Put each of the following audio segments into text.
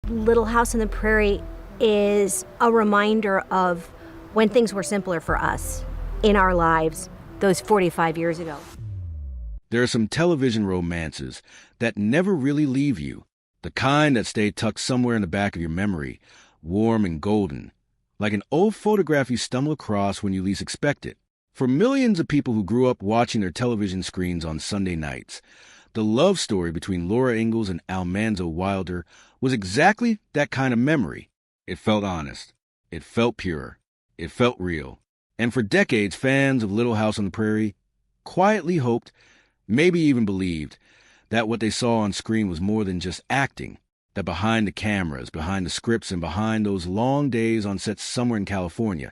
Little House on the Prairie is a reminder of when things were simpler for us in our lives those 45 years ago. There are some television romances that never really leave you, the kind that stay tucked somewhere in the back of your memory, warm and golden, like an old photograph you stumble across when you least expect it. For millions of people who grew up watching their television screens on Sunday nights, the love story between Laura Ingalls and Almanzo Wilder was exactly that kind of memory. It felt honest. It felt pure. It felt real. And for decades, fans of Little House on the Prairie quietly hoped, maybe even believed, that what they saw on screen was more than just acting, that behind the cameras, behind the scripts, and behind those long days on sets somewhere in California,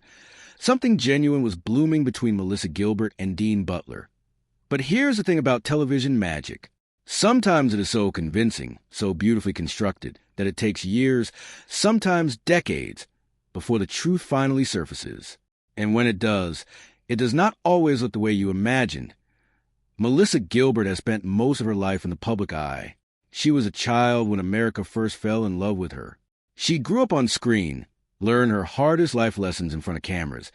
something genuine was blooming between Melissa Gilbert and Dean Butler. But here's the thing about television magic. Sometimes it is so convincing, so beautifully constructed, that it takes years, sometimes decades, before the truth finally surfaces. And when it does not always look the way you imagined. Melissa Gilbert has spent most of her life in the public eye. She was a child when America first fell in love with her. She grew up on screen, learned her hardest life lessons in front of cameras,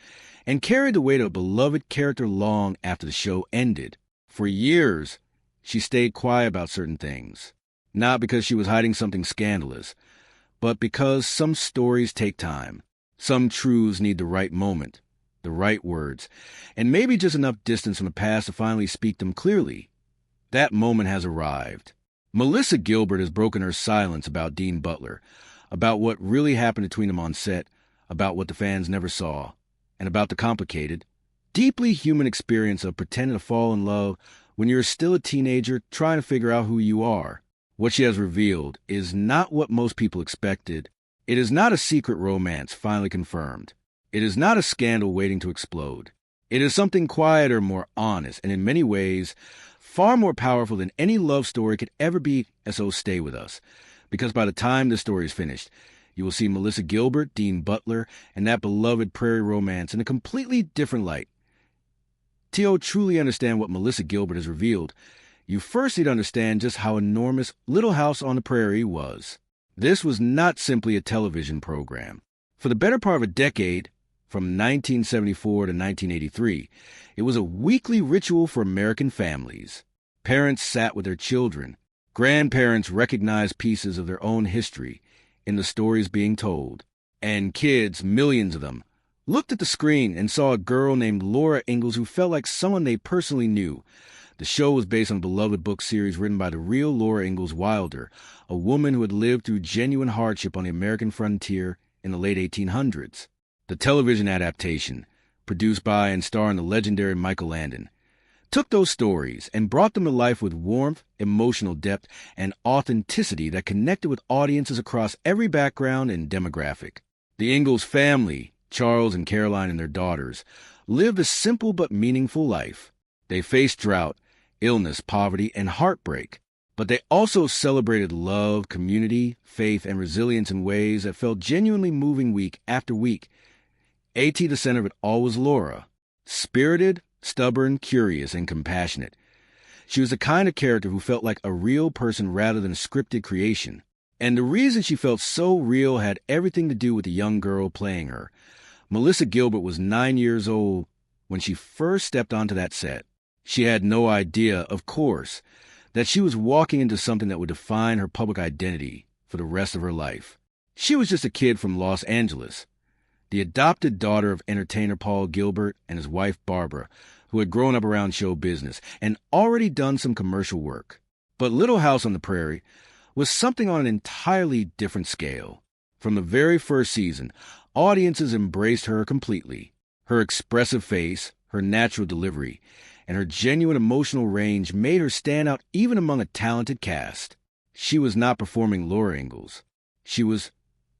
and carried the weight of a beloved character long after the show ended. For years, she stayed quiet about certain things, not because she was hiding something scandalous, but because some stories take time. Some truths need the right moment, the right words, and maybe just enough distance from the past to finally speak them clearly. That moment has arrived. Melissa Gilbert has broken her silence about Dean Butler, about what really happened between them on set, about what the fans never saw, and about the complicated, deeply human experience of pretending to fall in love when you're still a teenager trying to figure out who you are. What she has revealed is not what most people expected. It is not a secret romance finally confirmed. It is not a scandal waiting to explode. It is something quieter, more honest, and in many ways, far more powerful than any love story could ever be, and so stay with us. Because by the time this story is finished, you will see Melissa Gilbert, Dean Butler, and that beloved Prairie romance in a completely different light. To truly understand what Melissa Gilbert has revealed, you first need to understand just how enormous Little House on the Prairie was. This was not simply a television program. For the better part of a decade, from 1974 to 1983, it was a weekly ritual for American families. Parents sat with their children. Grandparents recognized pieces of their own history in the stories being told. And kids, millions of them, looked at the screen and saw a girl named Laura Ingalls who felt like someone they personally knew. The show was based on a beloved book series written by the real Laura Ingalls Wilder, a woman who had lived through genuine hardship on the American frontier in the late 1800s. The television adaptation, produced by and starring the legendary Michael Landon, took those stories and brought them to life with warmth, emotional depth, and authenticity that connected with audiences across every background and demographic. The Ingalls family, Charles and Caroline and their daughters, lived a simple but meaningful life. They faced drought, illness, poverty, and heartbreak, but they also celebrated love, community, faith, and resilience in ways that felt genuinely moving week after week. At the center of it all was Laura, spirited, stubborn, curious, and compassionate. She was the kind of character who felt like a real person rather than a scripted creation. And the reason she felt so real had everything to do with the young girl playing her. Melissa Gilbert was 9 years old when she first stepped onto that set. She had no idea, of course, that she was walking into something that would define her public identity for the rest of her life. She was just a kid from Los Angeles, the adopted daughter of entertainer Paul Gilbert and his wife Barbara, who had grown up around show business and already done some commercial work. But Little House on the Prairie was something on an entirely different scale. From the very first season, audiences embraced her completely. Her expressive face, her natural delivery, and her genuine emotional range made her stand out even among a talented cast. She was not performing Laura Ingalls. She was,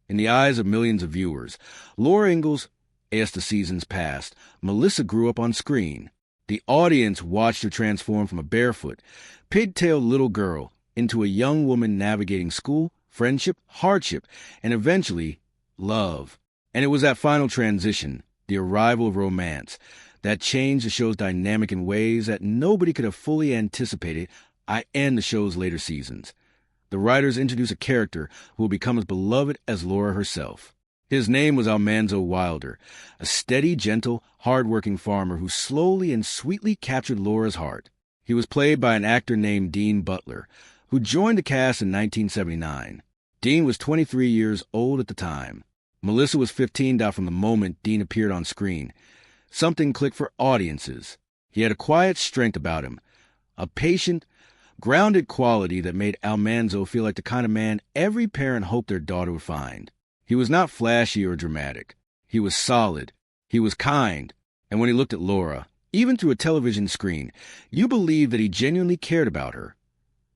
in the eyes of millions of viewers, Laura Ingalls. As the seasons passed, Melissa grew up on screen. The audience watched her transform from a barefoot, pigtailed little girl into a young woman navigating school, friendship, hardship, and eventually, love. And it was that final transition, the arrival of romance, that changed the show's dynamic in ways that nobody could have fully anticipated and the show's later seasons. the writers introduce a character who will become as beloved as Laura herself. His name was Almanzo Wilder, a steady, gentle, hard-working farmer who slowly and sweetly captured Laura's heart. He was played by an actor named Dean Butler, who joined the cast in 1979. Dean was 23 years old at the time. Melissa was 15 from the moment Dean appeared on screen. Something clicked for audiences. He had a quiet strength about him, a patient, grounded quality that made Almanzo feel like the kind of man every parent hoped their daughter would find. He was not flashy or dramatic. He was solid. He was kind. And when he looked at Laura, even through a television screen, you believed that he genuinely cared about her.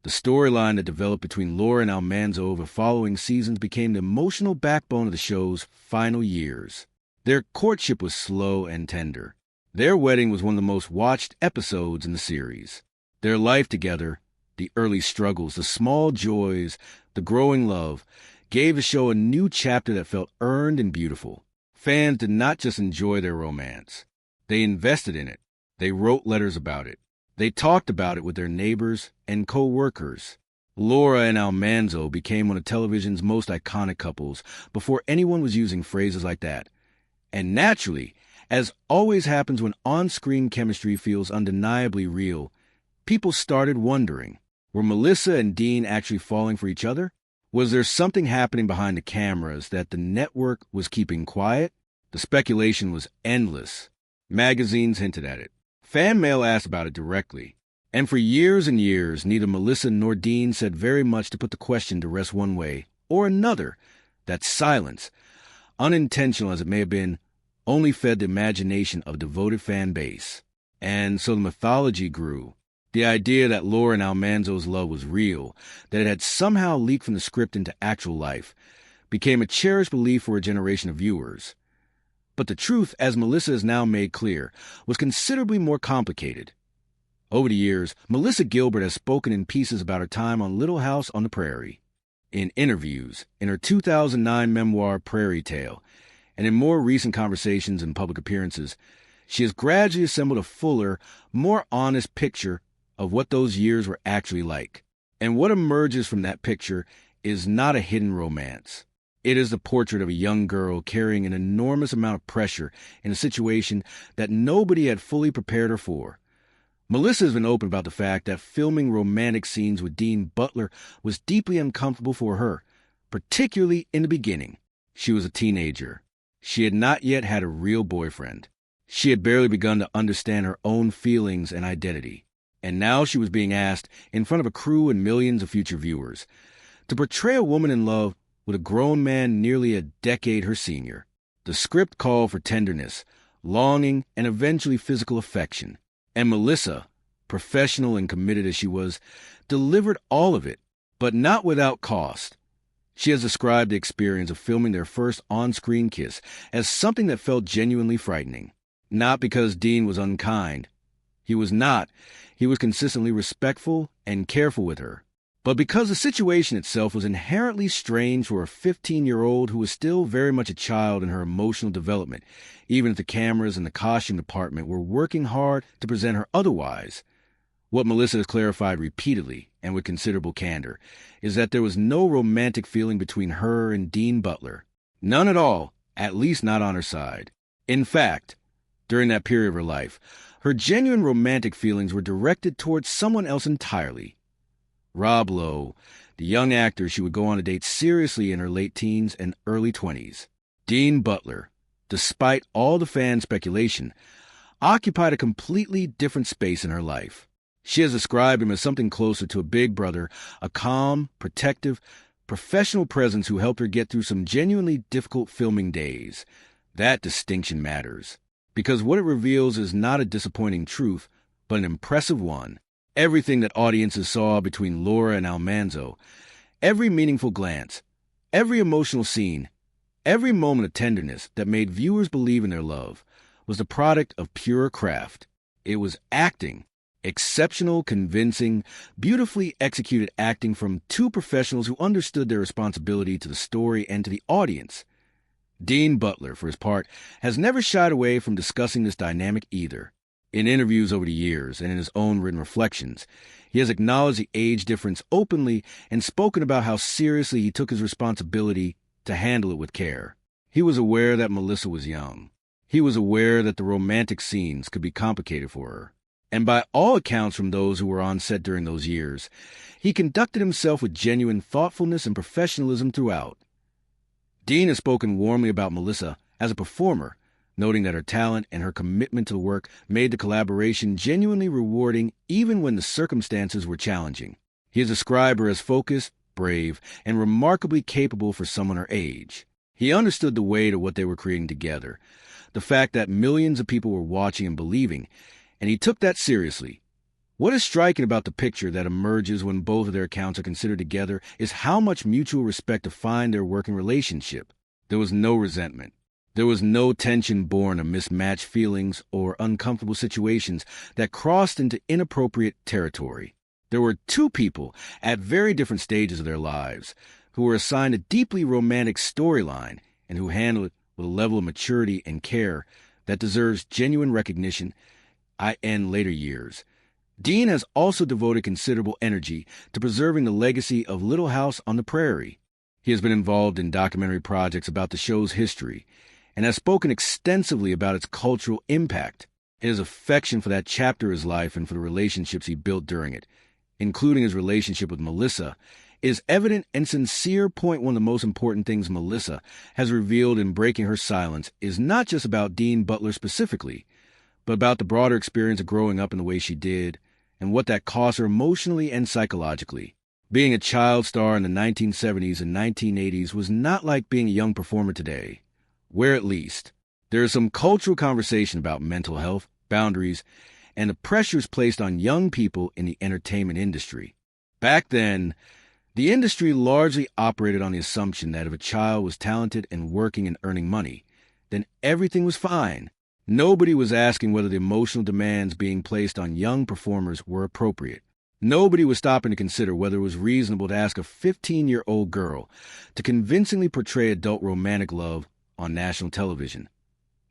The storyline that developed between Laura and Almanzo over following seasons became the emotional backbone of the show's final years. Their courtship was slow and tender. Their wedding was one of the most watched episodes in the series. Their life together, the early struggles, the small joys, the growing love, gave the show a new chapter that felt earned and beautiful. Fans did not just enjoy their romance. They invested in it. They wrote letters about it. They talked about it with their neighbors and co-workers. Laura and Almanzo became one of television's most iconic couples before anyone was using phrases like that. And naturally, as always happens when on-screen chemistry feels undeniably real, people started wondering, were Melissa and Dean actually falling for each other? Was there something happening behind the cameras that the network was keeping quiet? The speculation was endless. Magazines hinted at it. Fan mail asked about it directly. And for years and years, neither Melissa nor Dean said very much to put the question to rest one way or another. That silence, unintentional as it may have been, only fed the imagination of a devoted fan base. And so the mythology grew. The idea that Laura and Almanzo's love was real, that it had somehow leaked from the script into actual life, became a cherished belief for a generation of viewers. But the truth, as Melissa has now made clear, was considerably more complicated. Over the years, Melissa Gilbert has spoken in pieces about her time on Little House on the Prairie, in interviews, in her 2009 memoir Prairie Tale, and in more recent conversations and public appearances. She has gradually assembled a fuller, more honest picture of what those years were actually like. And what emerges from that picture is not a hidden romance. It is the portrait of a young girl carrying an enormous amount of pressure in a situation that nobody had fully prepared her for. Melissa has been open about the fact that filming romantic scenes with Dean Butler was deeply uncomfortable for her, particularly in the beginning. She was a teenager. She had not yet had a real boyfriend. She had barely begun to understand her own feelings and identity. And now she was being asked, in front of a crew and millions of future viewers, to portray a woman in love with a grown man nearly a decade her senior. The script called for tenderness, longing, and eventually physical affection. And Melissa, professional and committed as she was, delivered all of it, but not without cost. She has described the experience of filming their first on-screen kiss as something that felt genuinely frightening. Not because Dean was unkind. He was not. He was consistently respectful and careful with her. But because the situation itself was inherently strange for a 15-year-old who was still very much a child in her emotional development, even if the cameras and the costume department were working hard to present her otherwise. What Melissa has clarified repeatedly, and with considerable candor, is that there was no romantic feeling between her and Dean Butler. None at all, at least not on her side. In fact, during that period of her life, her genuine romantic feelings were directed towards someone else entirely. Rob Lowe, the young actor she would go on to date seriously in her late teens and early 20s. Dean Butler, despite all the fan speculation, occupied a completely different space in her life. She has described him as something closer to a big brother, a calm, protective, professional presence who helped her get through some genuinely difficult filming days. That distinction matters, because what it reveals is not a disappointing truth, but an impressive one. Everything that audiences saw between Laura and Almanzo, every meaningful glance, every emotional scene, every moment of tenderness that made viewers believe in their love, was the product of pure craft. It was acting, exceptional, convincing, beautifully executed acting from two professionals who understood their responsibility to the story and to the audience. Dean Butler, for his part, has never shied away from discussing this dynamic either. In interviews over the years and in his own written reflections, He has acknowledged the age difference openly and spoken about how seriously he took his responsibility to handle it with care. He was aware that Melissa was young. He was aware that the romantic scenes could be complicated for her. And by all accounts from those who were on set during those years, he conducted himself with genuine thoughtfulness and professionalism throughout. Dean has spoken warmly about Melissa as a performer, noting that her talent and her commitment to the work made the collaboration genuinely rewarding even when the circumstances were challenging. He has described her as focused, brave, and remarkably capable for someone her age. He understood the weight of what they were creating together, the fact that millions of people were watching and believing, and he took that seriously. What is striking about the picture that emerges when both of their accounts are considered together is how much mutual respect defined their working relationship. There was no resentment. There was no tension born of mismatched feelings or uncomfortable situations that crossed into inappropriate territory. There were two people at very different stages of their lives who were assigned a deeply romantic storyline and who handled it with a level of maturity and care that deserves genuine recognition in later years. Dean has also devoted considerable energy to preserving the legacy of Little House on the Prairie. He has been involved in documentary projects about the show's history and has spoken extensively about its cultural impact. His affection for that chapter of his life and for the relationships he built during it, including his relationship with Melissa, is evident and sincere. One of the most important things Melissa has revealed in breaking her silence is not just about Dean Butler specifically, but about the broader experience of growing up in the way she did and what that cost her emotionally and psychologically. Being a child star in the 1970s and 1980s was not like being a young performer today, where at least there is some cultural conversation about mental health, boundaries, and the pressures placed on young people in the entertainment industry. Back then, the industry largely operated on the assumption that if a child was talented and working and earning money, then everything was fine. Nobody was asking whether the emotional demands being placed on young performers were appropriate. Nobody was stopping to consider whether it was reasonable to ask a 15-year-old girl to convincingly portray adult romantic love on national television.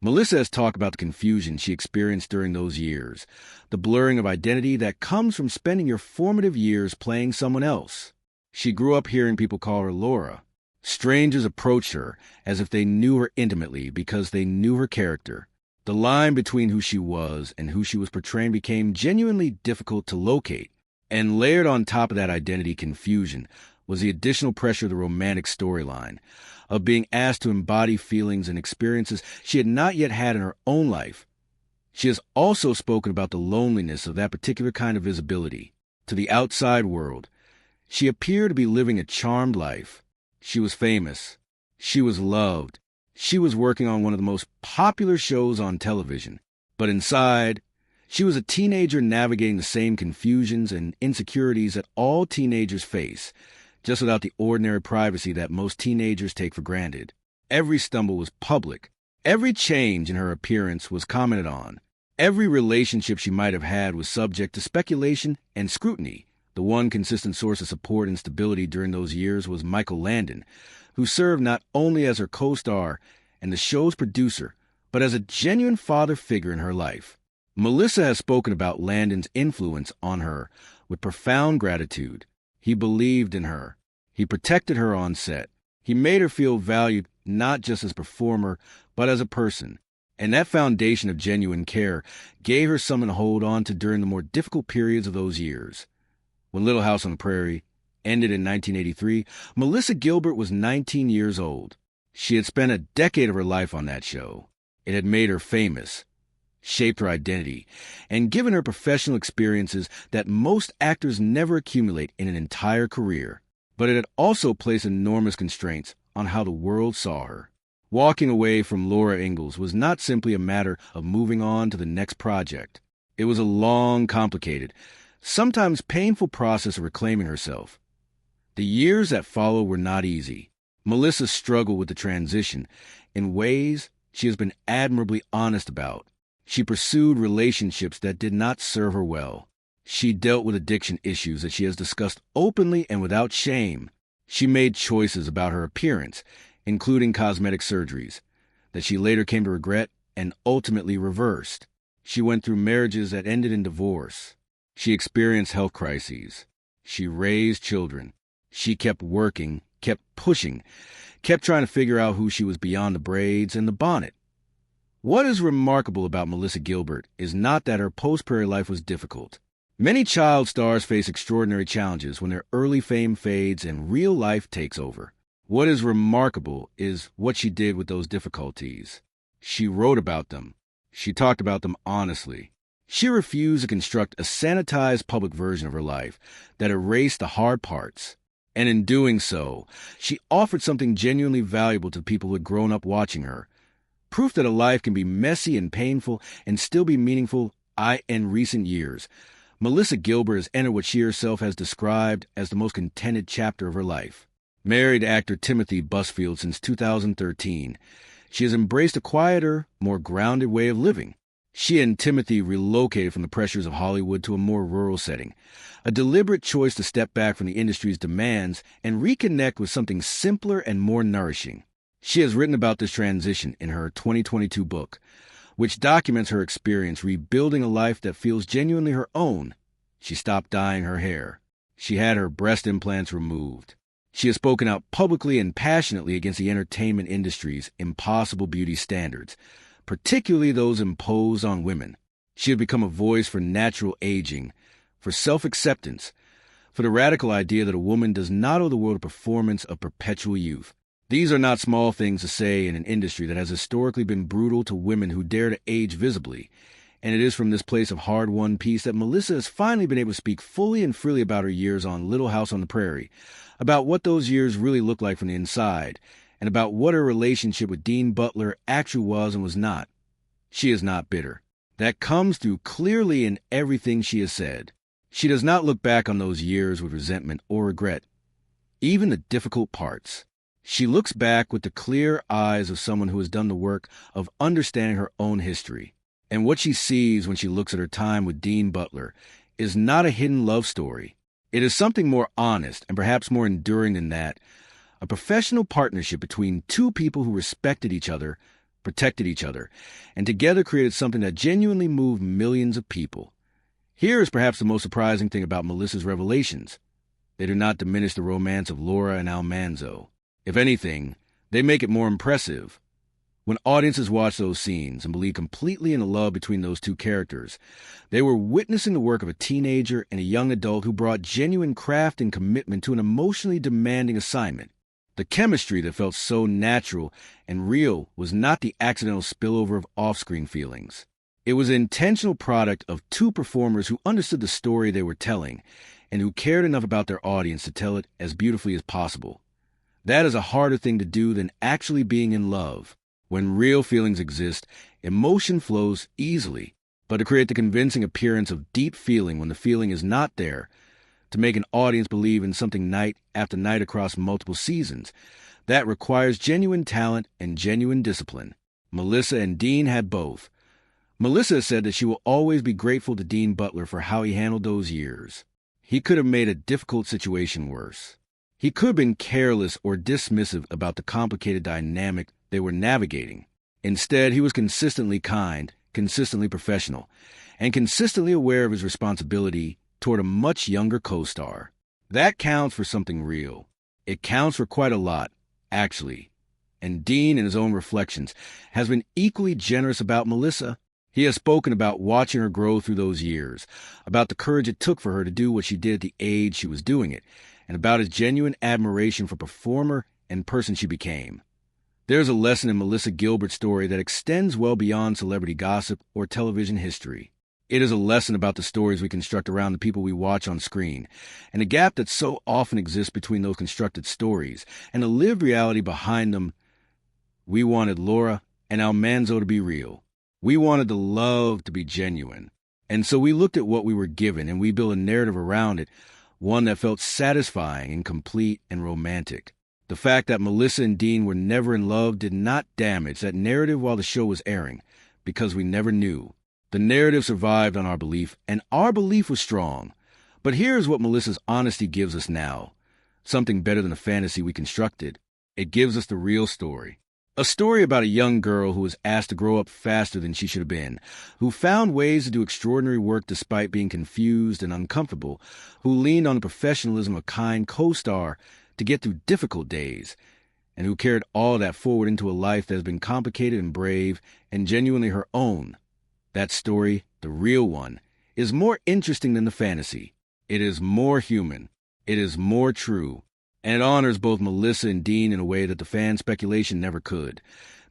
Melissa has talked about the confusion she experienced during those years, the blurring of identity that comes from spending your formative years playing someone else. She grew up hearing people call her Laura. Strangers approached her as if they knew her intimately because they knew her character. The line between who she was and who she was portraying became genuinely difficult to locate, and layered on top of that identity confusion was the additional pressure of the romantic storyline, of being asked to embody feelings and experiences she had not yet had in her own life. She has also spoken about the loneliness of that particular kind of visibility. To the outside world, she appeared to be living a charmed life. She was famous. She was loved. She was working on one of the most popular shows on television. But inside, she was a teenager navigating the same confusions and insecurities that all teenagers face, just without the ordinary privacy that most teenagers take for granted. Every stumble was public. Every change in her appearance was commented on. Every relationship she might have had was subject to speculation and scrutiny. The one consistent source of support and stability during those years was Michael Landon, who served not only as her co-star and the show's producer, but as a genuine father figure in her life. Melissa has spoken about Landon's influence on her with profound gratitude. He believed in her. He protected her on set. He made her feel valued not just as a performer, but as a person. And that foundation of genuine care gave her something to hold on to during the more difficult periods of those years. When Little House on the Prairie ended in 1983, Melissa Gilbert was 19 years old. She had spent a decade of her life on that show. It had made her famous, shaped her identity, and given her professional experiences that most actors never accumulate in an entire career. But it had also placed enormous constraints on how the world saw her. Walking away from Laura Ingalls was not simply a matter of moving on to the next project. It was a long, complicated, sometimes painful process of reclaiming herself. The years that followed were not easy. Melissa struggled with the transition in ways she has been admirably honest about. She pursued relationships that did not serve her well. She dealt with addiction issues that she has discussed openly and without shame. She made choices about her appearance, including cosmetic surgeries, that she later came to regret and ultimately reversed. She went through marriages that ended in divorce. She experienced health crises. She raised children. She kept working, kept pushing, kept trying to figure out who she was beyond the braids and the bonnet. What is remarkable about Melissa Gilbert is not that her post-Prairie life was difficult. Many child stars face extraordinary challenges when their early fame fades and real life takes over. What is remarkable is what she did with those difficulties. She wrote about them. She talked about them honestly. She refused to construct a sanitized public version of her life that erased the hard parts. And in doing so, she offered something genuinely valuable to people who had grown up watching her. Proof that a life can be messy and painful and still be meaningful in recent years. Melissa Gilbert has entered what she herself has described as the most contented chapter of her life. Married to actor Timothy Busfield since 2013, she has embraced a quieter, more grounded way of living. She and Timothy relocated from the pressures of Hollywood to a more rural setting, a deliberate choice to step back from the industry's demands and reconnect with something simpler and more nourishing. She has written about this transition in her 2022 book, which documents her experience rebuilding a life that feels genuinely her own. She stopped dyeing her hair. She had her breast implants removed. She has spoken out publicly and passionately against the entertainment industry's impossible beauty standards, particularly those imposed on women. She had become a voice for natural aging, for self-acceptance, for the radical idea that a woman does not owe the world a performance of perpetual youth. These are not small things to say in an industry that has historically been brutal to women who dare to age visibly, and it is from this place of hard-won peace that Melissa has finally been able to speak fully and freely about her years on Little House on the Prairie, about what those years really looked like from the inside, and about what her relationship with Dean Butler actually was and was not. She is not bitter. That comes through clearly in everything she has said. She does not look back on those years with resentment or regret, even the difficult parts. She looks back with the clear eyes of someone who has done the work of understanding her own history. And what she sees when she looks at her time with Dean Butler is not a hidden love story. It is something more honest and perhaps more enduring than that. A professional partnership between two people who respected each other, protected each other, and together created something that genuinely moved millions of people. Here is perhaps the most surprising thing about Melissa's revelations. They do not diminish the romance of Laura and Almanzo. If anything, they make it more impressive. When audiences watch those scenes and believe completely in the love between those two characters, they were witnessing the work of a teenager and a young adult who brought genuine craft and commitment to an emotionally demanding assignment. The chemistry that felt so natural and real was not the accidental spillover of off-screen feelings. It was an intentional product of two performers who understood the story they were telling and who cared enough about their audience to tell it as beautifully as possible. That is a harder thing to do than actually being in love. When real feelings exist, emotion flows easily. But to create the convincing appearance of deep feeling when the feeling is not there, to make an audience believe in something night after night across multiple seasons, that requires genuine talent and genuine discipline. Melissa and Dean had both. Melissa said that she will always be grateful to Dean Butler for how he handled those years. He could have made a difficult situation worse. He could have been careless or dismissive about the complicated dynamic they were navigating. Instead, he was consistently kind, consistently professional, and consistently aware of his responsibility toward a much younger co-star. That counts for something real. It counts for quite a lot, actually. And Dean, in his own reflections, has been equally generous about Melissa. He has spoken about watching her grow through those years, about the courage it took for her to do what she did at the age she was doing it, and about his genuine admiration for performer and person she became. There's a lesson in Melissa Gilbert's story that extends well beyond celebrity gossip or television history. It is a lesson about the stories we construct around the people we watch on screen, and the gap that so often exists between those constructed stories and the lived reality behind them. We wanted Laura and Almanzo to be real. We wanted the love to be genuine. And so we looked at what we were given and we built a narrative around it, one that felt satisfying and complete and romantic. The fact that Melissa and Dean were never in love did not damage that narrative while the show was airing, because we never knew. The narrative survived on our belief, and our belief was strong. But here's what Melissa's honesty gives us now. Something better than a fantasy we constructed. It gives us the real story. A story about a young girl who was asked to grow up faster than she should have been, who found ways to do extraordinary work despite being confused and uncomfortable, who leaned on the professionalism of a kind co-star to get through difficult days, and who carried all that forward into a life that has been complicated and brave and genuinely her own. That story, the real one, is more interesting than the fantasy. It is more human. It is more true. And it honors both Melissa and Dean in a way that the fan speculation never could,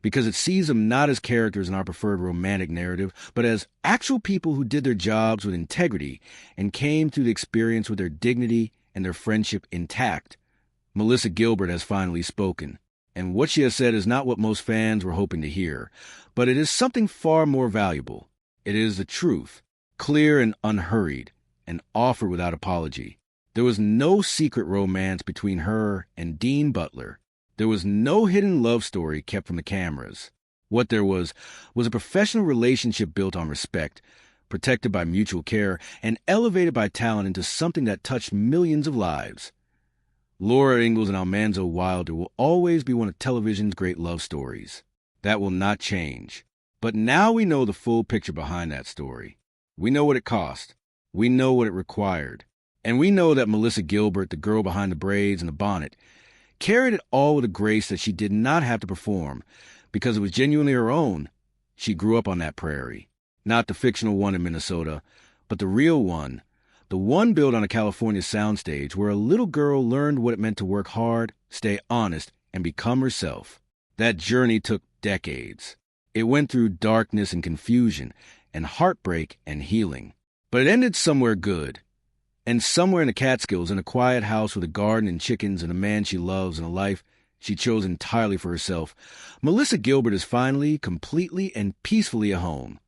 because it sees them not as characters in our preferred romantic narrative, but as actual people who did their jobs with integrity and came through the experience with their dignity and their friendship intact. Melissa Gilbert has finally spoken, and what she has said is not what most fans were hoping to hear, but it is something far more valuable. It is the truth, clear and unhurried, and offered without apology. There was no secret romance between her and Dean Butler. There was no hidden love story kept from the cameras. What there was a professional relationship built on respect, protected by mutual care, and elevated by talent into something that touched millions of lives. Laura Ingalls and Almanzo Wilder will always be one of television's great love stories. That will not change. But now we know the full picture behind that story. We know what it cost. We know what it required. And we know that Melissa Gilbert, the girl behind the braids and the bonnet, carried it all with a grace that she did not have to perform, because it was genuinely her own. She grew up on that prairie. Not the fictional one in Minnesota, but the real one. The one built on a California soundstage where a little girl learned what it meant to work hard, stay honest, and become herself. That journey took decades. It went through darkness and confusion, and heartbreak and healing. But it ended somewhere good. And somewhere in the Catskills, in a quiet house with a garden and chickens and a man she loves and a life she chose entirely for herself, Melissa Gilbert is finally, completely, and peacefully at home.